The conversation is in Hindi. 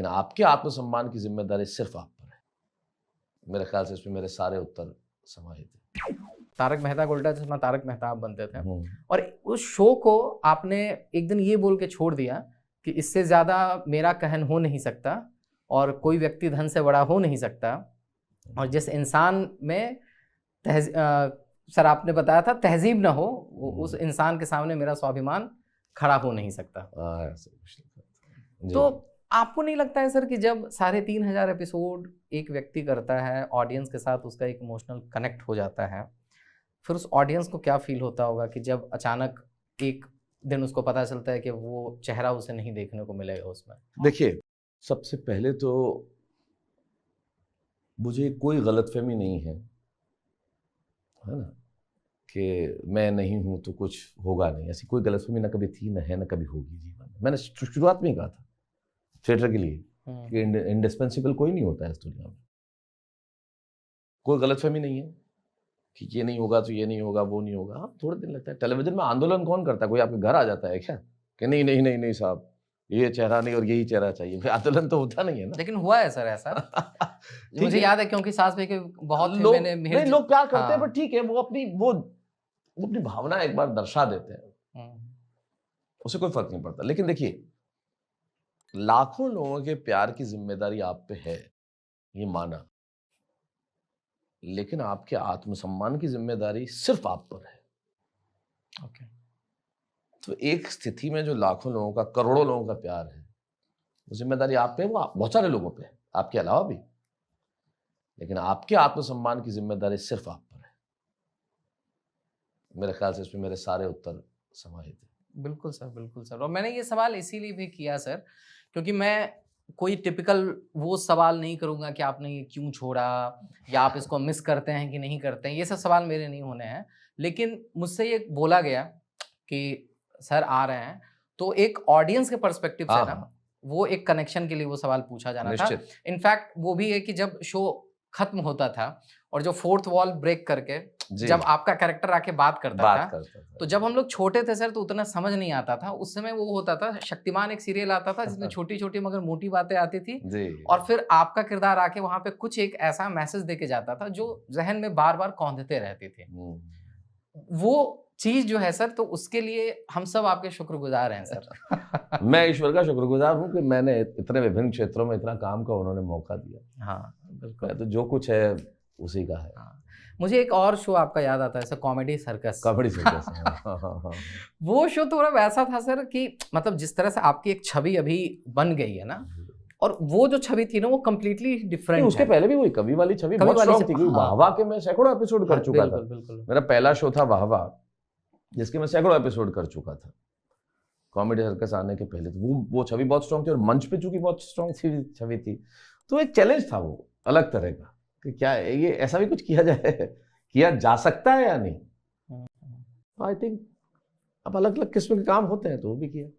लेकिन आपके आत्मसम्मान की जिम्मेदारी सिर्फ आप पर है। मेरे ख्याल से इसमें मेरे सारे उत्तर समाहित हैं। तारक मेहता का उल्टा चश्मा तारक मेहता आप बनते थे, और उस शो को आपने एक दिन ये बोल के छोड़ दिया कि इससे ज़्यादा मेरा कहन हो नहीं सकता और कोई व्यक्ति धन से बड़ा हो नहीं सकता, और जिस इंसान में सर आपने बताया था तहजीब ना हो, उस इंसान के सामने मेरा स्वाभिमान खड़ा हो नहीं सकता। तो आपको नहीं लगता है सर कि जब 3,500 एपिसोड एक व्यक्ति करता है, ऑडियंस के साथ उसका एक इमोशनल कनेक्ट हो जाता है, फिर उस ऑडियंस को क्या फील होता होगा कि जब अचानक एक दिन उसको पता चलता है कि वो चेहरा उसे नहीं देखने को मिलेगा उसमें? देखिए, सबसे पहले तो मुझे कोई गलतफहमी नहीं है ना, कि मैं नहीं हूं तो कुछ होगा नहीं। ऐसी कोई गलतफहमी ना कभी थी, ना है, ना कभी होगी जीवन में। मैंने शुरुआत में ही कहा था थिएटर के लिए कि इंडिस्पेंसिबल कोई नहीं होता है इस दुनिया में। कोई गलतफहमी नहीं है कि ये नहीं होगा तो ये नहीं होगा, वो नहीं होगा। हाँ, थोड़े दिन लगता है। टेलीविजन में आंदोलन कौन करता है? कोई आपके घर आ जाता है क्या कि नहीं नहीं नहीं नहीं साहब, ये चेहरा नहीं और यही चेहरा चाहिए? फिर आंदोलन तो होता नहीं है ना। लेकिन हुआ है सर ऐसा। मुझे याद है, क्योंकि सास भाई के बहुत लोग प्यार करते हैं, पर ठीक है, वो अपनी भावना एक बार दर्शा देते हैं, उसे कोई फर्क नहीं पड़ता। लेकिन देखिए, लाखों लोगों के प्यार की जिम्मेदारी आप पे है, ये माना, लेकिन आपके आत्मसम्मान की जिम्मेदारी सिर्फ आप पर है। ओके। तो एक स्थिति में जो लाखों लोगों का, करोड़ों लोगों का प्यार है, वो जिम्मेदारी आप पे, वो बहुत सारे लोगों पे है, आपके अलावा भी, लेकिन आपके आत्मसम्मान की जिम्मेदारी सिर्फ आप पर है। मेरे ख्याल से इसमें मेरे सारे उत्तर समाहित हैं। बिल्कुल सर, बिल्कुल सर। और मैंने ये सवाल इसीलिए भी किया सर, क्योंकि मैं कोई टिपिकल वो सवाल नहीं करूंगा कि आपने ये क्यों छोड़ा या आप इसको मिस करते हैं कि नहीं करते हैं, ये सब सवाल मेरे नहीं होने हैं। लेकिन मुझसे ये बोला गया कि सर आ रहे हैं, तो एक ऑडियंस के पर्सपेक्टिव से ना, वो एक कनेक्शन के लिए वो सवाल पूछा जाना था। इनफैक्ट वो भी है कि जब शो खत्म होता था और जो फोर्थ वॉल ब्रेक करके जब आपका कैरेक्टर आके बात करता था, तो जब हम लोग छोटे थे सर तो उतना समझ नहीं आता था। उस समय वो होता था, शक्तिमान एक सीरियल आता था जिसमें छोटी छोटी मगर मोटी बातें आती थी, और फिर आपका किरदार आके वहां पे कुछ एक ऐसा मैसेज देके जाता था जो जहन में बार बार कौंधते रहती थी। वो चीज जो है सर, तो उसके लिए हम सब आपके शुक्रगुजार हैं सर। मैं ईश्वर का शुक्रगुजार हूँ कि मैंने इतने विभिन्न क्षेत्रों में इतना काम का उन्होंने मौका दिया। हाँ बिल्कुल। तो जो कुछ है उसी का है। हाँ। मुझे एक और शो आपका याद आता है sir, comedy circus. Comedy circus. वो शो थोड़ा वैसा था सर कि मतलब जिस तरह से आपकी एक छवि अभी बन गई है ना, और वो जो छवि थी ना वो कम्प्लीटली डिफरेंट है। उसके पहले भी वही कवि वाली छवि बहुत स्ट्रांग थी। वाहवा के मैं सैकड़ों एपिसोड कर चुका था। मेरा पहला शो था वाहवा, जिसके मैं सैकड़ों एपिसोड कर चुका था। कॉमेडी सर्कस आने के पहले तो वो छवि बहुत स्ट्रांग थी, और मंच पे चूंकि बहुत स्ट्रांग छवि थी, तो एक चैलेंज था वो अलग तरह का कि क्या ये ऐसा भी कुछ किया जाए, किया जा सकता है या नहीं। आई थिंक अब अलग अलग किस्म के काम होते हैं, तो वो भी किया।